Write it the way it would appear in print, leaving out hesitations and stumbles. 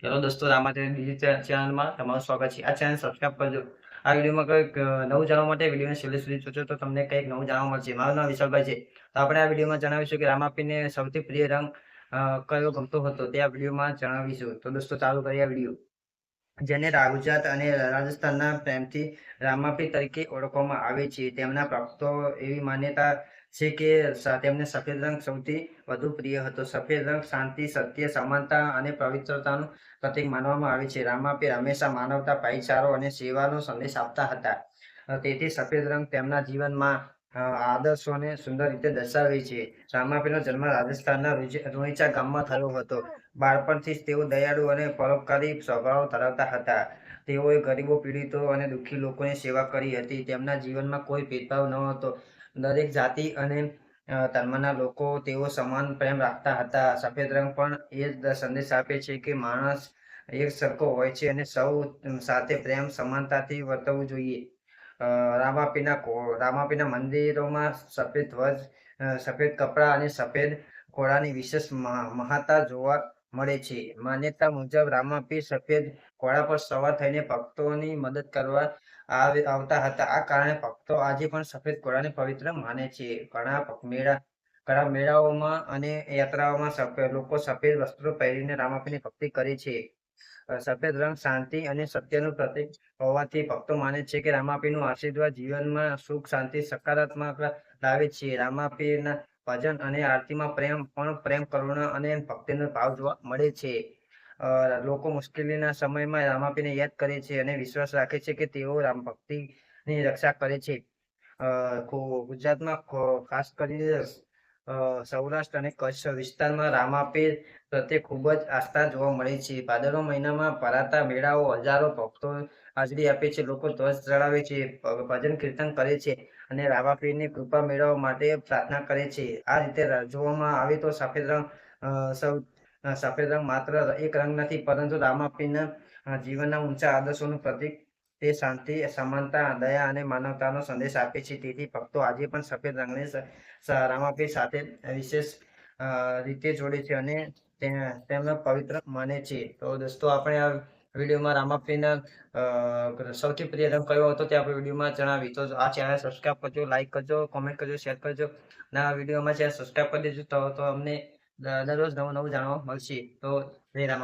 Hello દોસ્તો, રામાદેવ બીજી ચેનલમાં તમારું સ્વાગત છે. આ ચેનલ સબસ્ક્રાઇબ કરજો. આ વિડીયોમાં કંઈક નવું જાણવા માટે વિડીયોને છેલ્લે સુધી જોજો તો તમને કંઈક નવું જાણવા મળશે. મારું નામ વિશાલભાઈ છે. તો આપણે આ વિડીયોમાં જણાવીશું કે રામાપીરને સૌથી પ્રિય રંગ કયો ગમતો હતો તે આ વિડીયોમાં જણાવીશું. તો દોસ્તો ચાલુ કરીએ આ વિડીયો. જેને ગુજરાત અને રાજસ્થાનના પ્રેમથી રામાપીર તરીકે ઓળખવામાં આવે છે. તેમના ભક્તો એવી માન્યતા છે કે તેમને સફેદ રંગ સૌથી વધુ પ્રિય હતો. સફેદ રંગ શાંતિ, સત્ય, સમાનતા અને પવિત્રતાનું પ્રતીક માનવામાં આવે છે. રામાપીર હંમેશા માનવતા, ભાઈચારો અને સેવાનો સંદેશ આપતા હતા. તેથી સફેદ રંગ તેમના જીવનમાં આદર્શોને સુંદર રીતે દર્શાવે છે. રામાપીરનો જન્મ રાજસ્થાનના રૂણીચા ગામમાં થયો હતો. બાળપણથી જ તેઓ દયાળુ અને પરોપકારી સ્વભાવ ધરાવતા હતા. તેઓએ ગરીબો, પીડિતો અને દુઃખી લોકોની સેવા કરી હતી. તેમના જીવનમાં કોઈ ભેદભાવ ન હતો. દરેક જાતિ અને ધર્મના લોકો તેઓ સમાન પ્રેમ રાખતા હતા. સફેદ રંગ પણ એ જ સંદેશ આપે છે કે માણસ એક સરખો હોય છે અને સૌ સાથે પ્રેમ સમાનતાથી વર્તવું જોઈએ. રામાપીરના મંદિરોમાં સફેદ ધ્વજ, સફેદ કપડાં અને સફેદ ઘોડાની વિશેષ મહાનતા જોવા મળે છે. માન્યતા મુજબ રામાપીર સફેદ ઘોડા પર સવાર થઈને ભક્તોની મદદ કરવા આવતા હતા. આ કારણે ભક્તો આજે પણ સફેદ ઘોડાને પવિત્ર માને છે. ઘણા મેળાઓમાં અને યાત્રાઓમાં લોકો સફેદ વસ્ત્રો પહેરીને રામાપીરની ભક્તિ કરે છે. સફેદ રંગ શાંતિ અને સત્યનું પ્રતીક હોવાથી ભક્તો માને છે કે રામાપીરનું આશીર્વાદ જીવનમાં સુખ, શાંતિ, સકારાત્મક લાવે છે. રામાપીરના ભજન અને આરતીમાં પ્રેમ, કરુણા અને ભક્તિનો ભાવ જોવા મળે છે. લોકો મુશ્કેલીના સમયમાં રામાપીરને યાદ કરે છે અને વિશ્વાસ રાખે છે કે તેઓ ભક્તિની રક્ષા કરે છે. ગુજરાતમાં ખાસ કરીને સૌરાષ્ટ્ર અને કચ્છ વિસ્તારમાં રામાપીર પ્રત્યે ખૂબ જ આસ્થા જોવા મળે છે. ભાદરવા મહિનામાં ભરાતા મેળાઓ હજારો ભક્તો હાજરી આપે છે. લોકો ધ્વજ ચડાવે છે, ભજન કીર્તન કરે છે અને રામાપીરની કૃપા મેળવવા માટે પ્રાર્થના કરે છે. આ રીતે જોવામાં આવે તો સફેદ રંગ માત્ર એક રંગ નથી, પરંતુ રામાપીરના જીવનના ઊંચા આદર્શોનું પ્રતીક. તે શાંતિ, સમાનતા, દયા અને માનવતાનો સંદેશ આપે છે. તેથી ભક્તો આજે પણ સફેદ રંગને રામાપીર સાથે વિશેષ રીતે જોડે છે અને તેમને પવિત્ર માને છે. તો દોસ્તો, આપણે આ વિડીયોમાં રામાપીરના સૌથી પ્રિય રંગ કયો હતો તે આપણે વિડીયોમાં જણાવી. તો આ ચેનલ સબસ્ક્રાઈબ કરજો, લાઈક કરજો, કોમેન્ટ કરજો, શેર કરજો. અને આ વિડીયોમાં ચેનલ સબસ્ક્રાઈબ કરી દેજો તો અમને દરરોજ નવું નવું જાણવા મળશે. તો જય રામ.